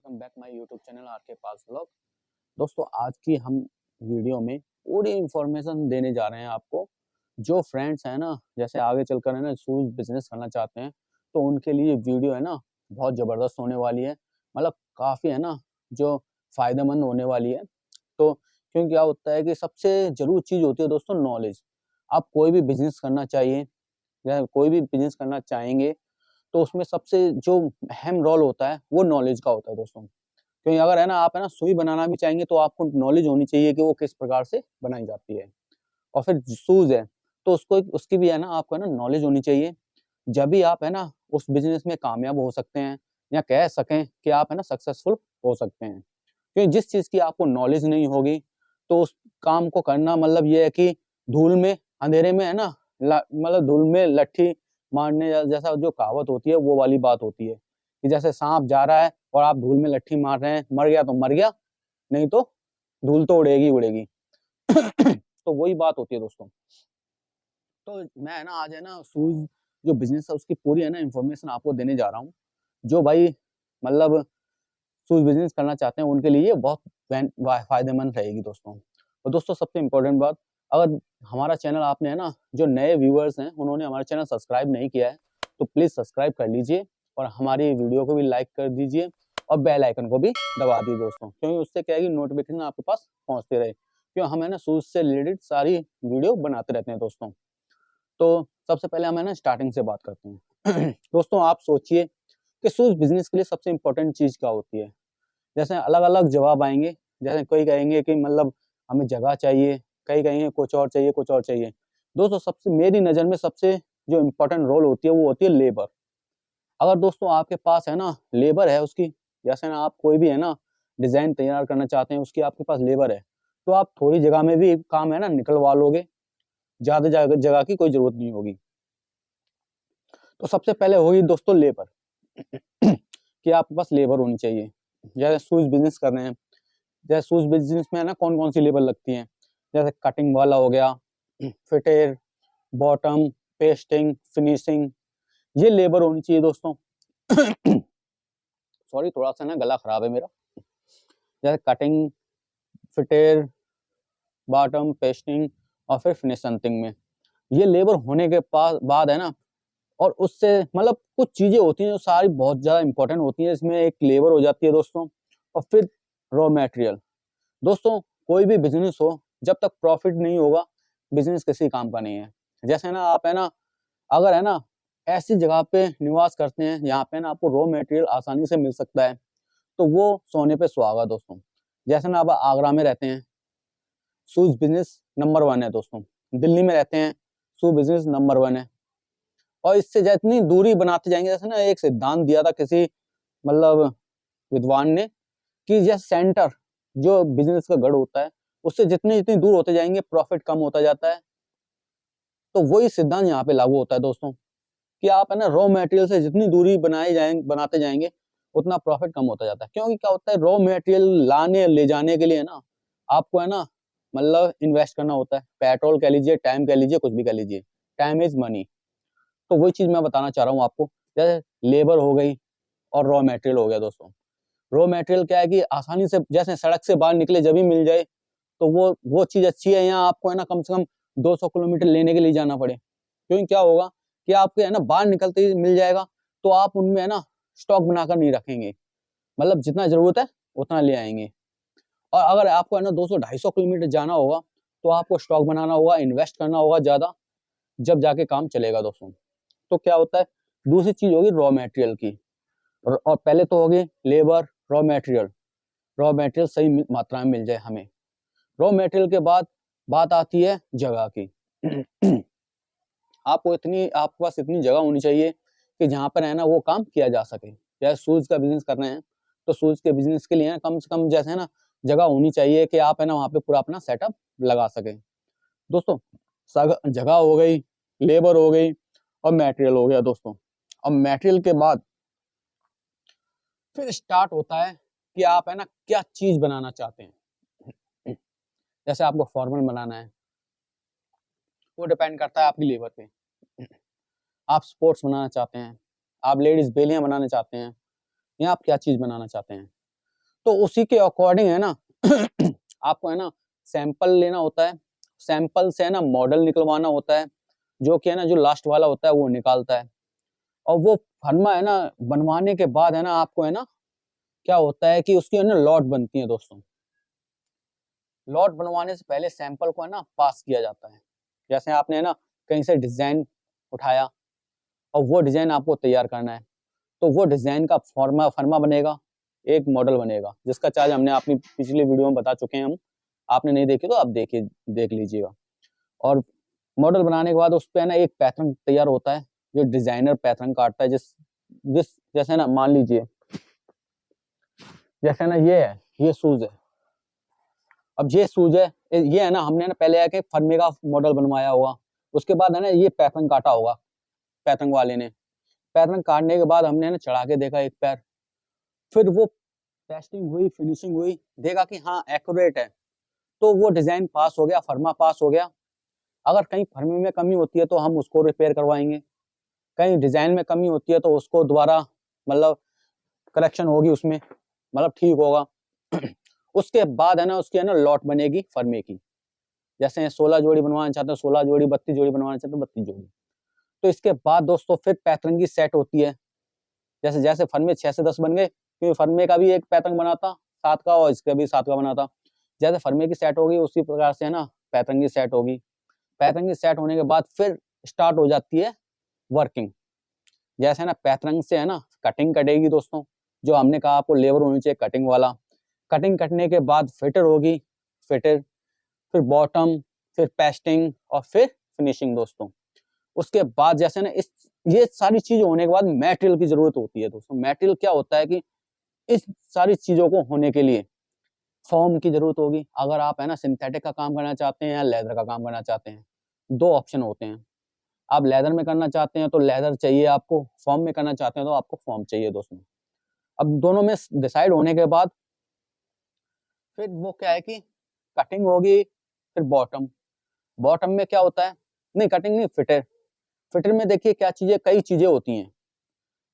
Welcome back my YouTube channel are के पास vlog. दोस्तों आज की हम वीडियो में पूरी इंफॉर्मेशन देने जा रहे हैं आपको। जो फ्रेंड्स हैं ना, जैसे आगे चलकर है ना शूज बिजनेस करना चाहते हैं, तो उनके लिए वीडियो है ना बहुत ज़बरदस्त होने वाली है। मतलब काफ़ी है ना जो फ़ायदेमंद होने वाली है। तो क्योंकि क्या होता है कि सबसे ज़रूरी चीज़ होती है दोस्तों नॉलेज। आप कोई भी बिजनेस करना चाहिए या कोई भी बिजनेस करना चाहेंगे तो उसमें सबसे जो अहम रोल होता है वो नॉलेज का होता है दोस्तों। क्योंकि अगर है ना आप है ना सुई बनाना भी चाहेंगे तो आपको नॉलेज होनी चाहिए कि वो किस प्रकार से बनाई जाती है। और फिर शूज है तो उसको उसकी भी है ना आपको है ना नॉलेज होनी चाहिए। जब भी आप है ना उस बिजनेस में कामयाब हो सकते हैं या कह सकें कि आप है ना सक्सेसफुल हो सकते हैं। क्योंकि जिस चीज की आपको नॉलेज नहीं होगी तो उस काम को करना मतलब ये है कि धूल में अंधेरे में है ना मतलब धूल में लट्ठी मारने जैसा जो कहावत होती है वो वाली बात होती है कि जैसे सांप जा रहा है और आप धूल में लट्ठी मार रहे हैं, मर गया तो मर गया, नहीं तो धूल तो उड़ेगी उड़ेगी। तो वही बात होती है दोस्तों। तो मैं है ना आज है ना शूज जो बिजनेस है उसकी पूरी है ना इन्फॉर्मेशन आपको देने जा रहा हूँ। जो भाई मतलब शूज बिजनेस करना चाहते हैं उनके लिए ये बहुत फायदेमंद रहेगी दोस्तों। और दोस्तों सबसे इम्पोर्टेंट बात, अगर हमारा चैनल आपने है ना जो नए व्यूअर्स हैं उन्होंने हमारा चैनल सब्सक्राइब नहीं किया है तो प्लीज़ सब्सक्राइब कर लीजिए और हमारी वीडियो को भी लाइक कर दीजिए और बेल आइकन को भी दबा दीजिए दोस्तों, क्योंकि उससे क्या है कि नोटिफिकेशन आपके पास पहुंचते रहे। क्यों हम है ना शूज से रिलेटेड सारी वीडियो बनाते रहते हैं दोस्तों। तो सबसे पहले हम है ना स्टार्टिंग से बात करते हैं। दोस्तों आप सोचिए कि शूज बिजनेस के लिए सबसे इम्पोर्टेंट चीज़ क्या होती है। जैसे अलग-अलग जवाब आएँगे, जैसे कोई कहेंगे कि मतलब हमें जगह चाहिए, कई कहेंगे कुछ और चाहिए, कुछ और चाहिए। दोस्तों सबसे मेरी नज़र में सबसे जो इम्पोर्टेंट रोल होती है वो होती है लेबर। अगर दोस्तों आपके पास है ना लेबर है उसकी, जैसे ना आप कोई भी है ना डिज़ाइन तैयार करना चाहते हैं उसकी आपके पास लेबर है, तो आप थोड़ी जगह में भी काम है ना निकलवा लोगे, ज़्यादा जगह की कोई ज़रूरत नहीं होगी। तो सबसे पहले होगी दोस्तों लेबर। कि आपके पास लेबर होनी चाहिए। जैसे शूज़ बिज़नेस कर रहे हैं, जैसे शूज़ बिज़नेस में है ना कौन-कौन सी लेबर लगती हैं, जैसे कटिंग वाला हो गया, फिटर, बॉटम, पेस्टिंग, फिनिशिंग, ये लेबर होनी चाहिए दोस्तों। सॉरी थोड़ा-सा ना गला खराब है मेरा। जैसे कटिंग, फिटर, बॉटम, पेस्टिंग और फिर फिनिशिंग में, ये लेबर होने के बाद है ना और उससे मतलब कुछ चीज़ें होती हैं जो सारी बहुत ज़्यादा इम्पोर्टेंट होती हैं। इसमें एक लेबर हो जाती है दोस्तों और फिर रॉ मटेरियल। दोस्तों कोई भी बिज़नेस हो, जब तक प्रॉफ़िट नहीं होगा, बिज़नेस किसी काम का नहीं है। जैसे ना आप है ना अगर है ना ऐसी जगह पे निवास करते हैं, जहाँ पे ना आपको रॉ मटेरियल आसानी से मिल सकता है, तो वो सोने पे सुहागा दोस्तों। जैसे ना आप आगरा में रहते हैं, शूज़ बिज़नेस नंबर 1 है दोस्तों। दिल्ली में रहते हैं, शू बिज़नेस नंबर 1 है। और इससे जितनी दूरी बनाते जाएँगे, जैसे ना एक सिद्धांत दिया था किसी मतलब विद्वान ने कि यह सेंटर जो बिज़नेस का गढ़ होता है, उससे जितनी-जितनी दूर होते जाएँगे प्रॉफ़िट कम होता जाता है। तो वही सिद्धांत यहाँ पे लागू होता है दोस्तों, कि आप है ना रॉ मटेरियल से जितनी दूरी बनाते जाएँगे, उतना प्रॉफ़िट कम होता जाता है। क्योंकि क्या होता है रॉ मटेरियल लाने ले जाने के लिए ना, आपको है ना मतलब इन्वेस्ट करना होता है। पेट्रोल कह लीजिए, टाइम कह लीजिए, कुछ भी कह लीजिए। Time is money. तो वही चीज़ मैं बताना चाह रहा हूँ आपको। जैसे लेबर हो गई और रॉ मटेरियल हो गया दोस्तों। रॉ मटेरियल क्या है कि आसानी से जैसे सड़क से बाहर निकले जब ही मिल जाए, तो वो चीज़ अच्छी है। यहाँ आपको है ना कम से कम 200 किलोमीटर लेने के लिए जाना पड़े। क्योंकि क्या होगा कि आपके है ना बाहर निकलते ही मिल जाएगा, तो आप उनमें है ना स्टॉक बनाकर नहीं रखेंगे। मतलब जितना ज़रूरत है, उतना ले आएँगे। और अगर आपको है ना 200-250 किलोमीटर जाना होगा, तो आपको स्टॉक बनाना होगा, इन्वेस्ट करना होगा ज़्यादा, जब जाके काम चलेगा दोस्तों। तो क्या होता है, दूसरी चीज़ होगी रॉ मटेरियल की। और पहले तो होगी labour, raw material. Raw material सही मात्रा में मिल जाए हमें। रॉ मटेरियल के बाद बात आती है जगह की। आपके पास इतनी जगह होनी चाहिए कि जहाँ पर है ना वो काम किया जा सके। जैसे शूज़ का बिज़नेस कर रहे हैं, तो शूज़ के बिज़नेस के लिए ना कम से कम जैसे है ना जगह होनी चाहिए कि आप है ना वहाँ पे पूरा अपना सेटअप लगा सकें। दोस्तों जगह हो गई, लेबर हो गई और मटेरियल हो गया दोस्तों। अब मटेरियल के बाद फिर स्टार्ट होता है कि आप है ना क्या चीज़ बनाना चाहते हैं। जैसे आपको फॉर्मल बनाना है, वो डिपेंड करता है आपकी लेबर पे। आप स्पोर्ट्स बनाना चाहते हैं, आप लेडीज़ बेलियाँ बनाना चाहते हैं या आप क्या चीज़ बनाना चाहते हैं। तो उसी के अकॉर्डिंग है ना आपको है ना सैंपल लेना होता है, सैंपल से है ना मॉडल निकलवाना होता है, जो कि है ना जो लास्ट वाला होता है वो निकालता है। और वो फर्मा है ना बनवाने के बाद है ना आपको है ना क्या होता है कि उसकी है ना लॉट बनती है दोस्तों। लॉट बनवाने से पहले सैंपल को है ना पास किया जाता है। जैसे आपने है ना कहीं से डिजाइन उठाया और वो डिजाइन आपको तैयार करना है, तो वो डिजाइन का फॉर्मा फर्मा बनेगा, एक मॉडल बनेगा, जिसका चार्ज हमने अपनी पिछली वीडियो में बता चुके हैं हम। आपने नहीं देखी तो आप देखिए, देख लीजिएगा। और मॉडल बनाने के बाद उस पे है ना एक पैटर्न तैयार होता है, जो डिजाइनर पैटर्न काटता है। जिस जिस जैसे ना मान लीजिए जैसे ना ये शूज है। अब ये शूज है, ये है ना हमने ना पहले आके फर्मे का मॉडल बनवाया होगा, उसके बाद है ना ये पैटर्न काटा होगा पैटर्न वाले ने। पैटर्न काटने के बाद हमने ना चढ़ा के देखा एक पैर, फिर वो टेस्टिंग हुई, फिनिशिंग हुई, देखा कि हाँ एक्यूरेट है, तो वो डिजाइन पास हो गया, फर्मा पास हो गया। अगर कहीं फर्मे में कमी होती है तो हम उसको रिपेयर करवाएंगे, कहीं डिजाइन में कमी होती है तो उसको दोबारा मतलब करेक्शन होगी उसमें, मतलब ठीक होगा। उसके बाद है ना उसकी है ना लॉट बनेगी फर्मे की। जैसे 16 जोड़ी बनवाना चाहते हैं 16 जोड़ी, 32 जोड़ी बनवाना चाहते हैं 32 जोड़ी। तो इसके बाद दोस्तों फिर पैटर्न की सेट होती है। जैसे जैसे फर्मे 6 से 10 बन गए, क्योंकि फर्मे का भी एक पैटर्न बना था 7 का और इसका भी 7 का बना था। जैसे फर्मे की सेट होगी उसी प्रकार से है ना पैटर्न की सेट होगी। पैटर्न की सेट होने के बाद फिर स्टार्ट हो जाती है वर्किंग। जैसे ना पैटर्न से है ना कटिंग कटेगी दोस्तों, जो हमने कहा आपको लेबर होनी चाहिए कटिंग वाला। कटिंग कटने के बाद फिटर होगी, फिटर, फिर बॉटम, फिर पेस्टिंग और फिर फिनिशिंग दोस्तों। उसके बाद जैसे ना इस ये सारी चीज होने के बाद मटेरियल की जरूरत होती है दोस्तों। मटेरियल क्या होता है कि इस सारी चीजों को होने के लिए फॉर्म की जरूरत होगी। अगर आप है ना सिंथेटिक का काम करना चाहते हैं या लेदर का काम करना चाहते हैं, दो ऑप्शन होते हैं। आप लेदर में करना चाहते हैं तो लेदर चाहिए आपको, फॉर्म में करना चाहते हैं तो आपको फॉर्म चाहिए दोस्तों। अब दोनों में डिसाइड होने के बाद फिर वो क्या है कि कटिंग होगी, फिर बॉटम। बॉटम में क्या होता है, नहीं कटिंग नहीं, फिटर। फिटर में देखिए क्या चीजें, कई चीजें होती हैं।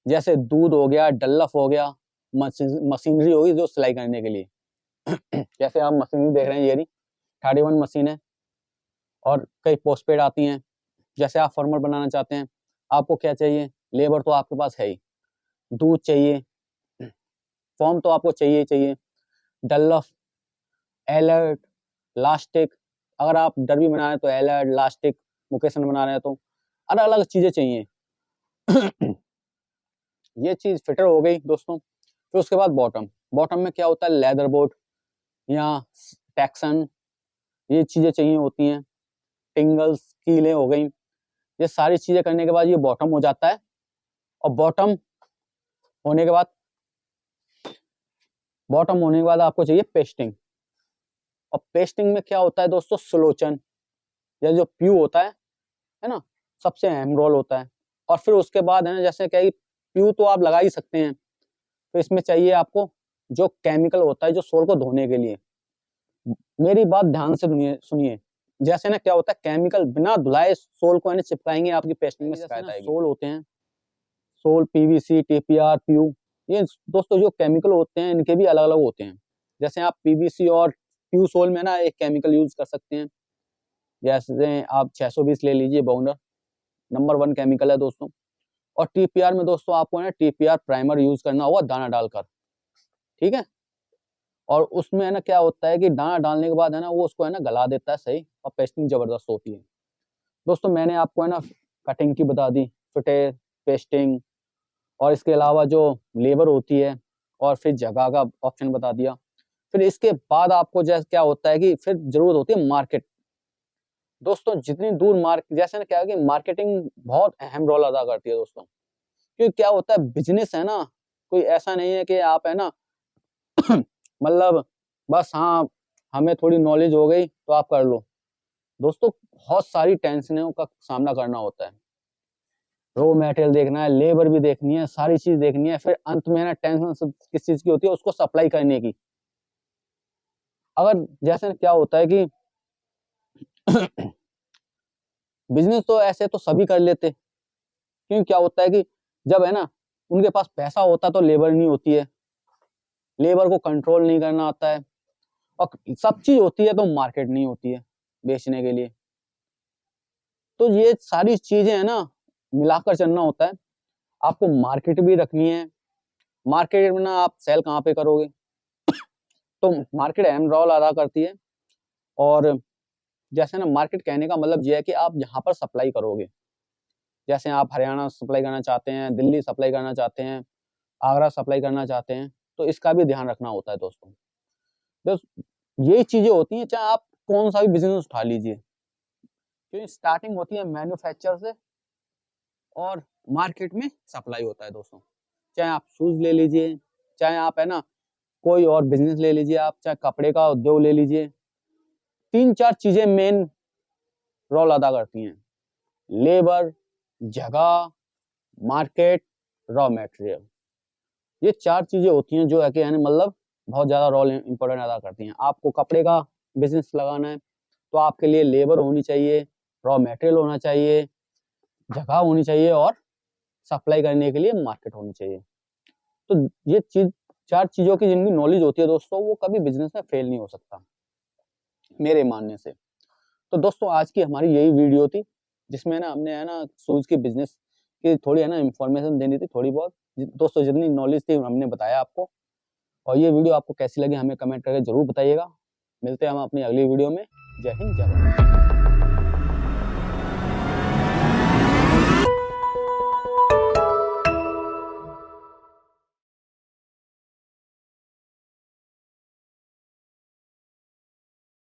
जैसे दूध हो गया, डल्लफ हो गया, मशीनरी होगी जो सिलाई करने के लिए। जैसे आप मशीनरी देख रहे हैं, ये रही 31 मशीन है, और कई पोस्टपेड आती हैं। जैसे आप फॉर्मल बनाना चाहते हैं, आपको क्या चाहिए, लेबर तो आपके पास है ही, दूध चाहिए, फॉर्म तो आपको चाहिए ही चाहिए, डल्लफ, एलर्ट, लास्टिक। अगर आप डरबी बना रहे हैं तो एलर्ट, लास्टिक, मुकेशन बना रहे हैं तो अलग अलग चीजें चाहिए। ये चीज फिटर हो गई दोस्तों। फिर उसके बाद बॉटम। बॉटम में क्या होता है, लेदर बोर्ड या टेक्सन, ये चीजें चाहिए होती हैं। टिंगल्स, कीलें हो गई। ये सारी चीजें करने के बाद ये बॉटम हो जाता है। और बॉटम होने के बाद आपको चाहिए पेस्टिंग। और पेस्टिंग में क्या होता है दोस्तों, सुलोचन या जो प्यू होता है ना, सबसे अहम रोल होता है। और फिर उसके बाद है ना, जैसे क्या प्यू तो आप लगा ही सकते हैं, तो इसमें चाहिए आपको जो केमिकल होता है जो सोल को धोने के लिए। मेरी बात ध्यान से सुनिए। जैसे ना क्या होता है, केमिकल बिना धुलाए सोल को है ना चिपकाएंगे, आपकी पेस्टिंग में शिकायत आएगी। सोल होते हैं, सोल, पीवीसी, टीपीआर, पीयू, ये दोस्तों जो केमिकल होते हैं इनके भी अलग अलग होते हैं। जैसे आप पीवीसी और पीयू सोल में ना एक केमिकल यूज कर सकते हैं। जैसे आप 620 ले लीजिए, बाउंडर नंबर 1 केमिकल है दोस्तों। और टीपीआर में दोस्तों आपको है ना टीपीआर प्राइमर यूज करना होगा दाना डालकर, ठीक है। और उसमें है ना क्या होता है कि दाना डालने के बाद है ना वो उसको है ना गला देता है सही, और पेस्टिंग जबरदस्त होती है दोस्तों। मैंने आपको है ना कटिंग की बता दी, फिटे, पेस्टिंग, और इसके अलावा जो लेबर होती है, और फिर जगह का ऑप्शन बता दिया। फिर इसके बाद आपको जैसे क्या होता है कि फिर जरूरत होती है मार्केट। दोस्तों जितनी दूर मार्केट, जैसे ना क्या है कि मार्केटिंग बहुत अहम रोल अदा करती है दोस्तों। क्योंकि क्या होता है, बिजनेस है ना, कोई ऐसा नहीं है कि आप है ना मतलब बस हाँ हमें थोड़ी नॉलेज हो गई तो आप कर लो। दोस्तों बहुत सारी टेंशनों का सामना करना होता है। रॉ मटेरियल देखना है, लेबर भी देखनी है, सारी चीज देखनी है। फिर अंत में ना टेंशन किस चीज की होती है, उसको सप्लाई करने की। अगर जैसे क्या होता है कि बिजनेस तो ऐसे तो सभी कर लेते, क्योंकि क्या होता है कि जब है ना उनके पास पैसा होता तो लेबर नहीं होती है। लेबर को कंट्रोल नहीं करना आता है, और सब चीज होती है तो मार्केट नहीं होती है बेचने के लिए। तो ये सारी चीजें है ना, मिलाकर चलना होता है। आपको मार्केट भी रखनी है, मार्केट में ना आप सेल कहाँ पे करोगे, तो मार्केट अहम रोल अदा करती है। और जैसे ना मार्केट कहने का मतलब ये है कि आप यहाँ पर सप्लाई करोगे। जैसे आप हरियाणा सप्लाई करना चाहते हैं, दिल्ली सप्लाई करना चाहते हैं, आगरा सप्लाई करना चाहते हैं, तो इसका भी ध्यान रखना होता है दोस्तों। यही चीजें होती हैं, चाहे आप कौन सा भी बिजनेस उठा लीजिए, क्योंकि स्टार्टिंग होती है मैन्युफैक्चर से और मार्केट में सप्लाई होता है दोस्तों। चाहे आप शूज ले लीजिए, चाहे आप है ना कोई और बिजनेस ले लीजिए, आप चाहे कपड़े का उद्योग ले लीजिए, 3-4 चीजें मेन रोल अदा करती हैं। लेबर, जगह, मार्केट, रॉ मटेरियल। ये 4 चीजें होती हैं जो है कि मतलब बहुत ज्यादा रोल इंपॉर्टेंट अदा करती हैं। आपको कपड़े का बिजनेस लगाना है तो आपके लिए लेबर होनी चाहिए, रॉ मटेरियल होना चाहिए, जगह होनी चाहिए, और सप्लाई करने के लिए मार्केट होनी चाहिए। तो ये 4 चीजों की जिनकी नॉलेज होती है दोस्तों, वो कभी बिजनेस में फेल नहीं हो सकता मेरे मानने से। तो दोस्तों आज की हमारी यही वीडियो थी, जिसमें ना हमने है ना शूज की बिजनेस की थोड़ी है ना इंफॉर्मेशन देनी थी, थोड़ी बहुत। दोस्तों जितनी नॉलेज थी हमने बताया आपको। और ये वीडियो आपको कैसी लगी हमें कमेंट करके जरूर बताइएगा। मिलते हैं हम अपनी अगली वीडियो में। जय हिंद, जय भारत।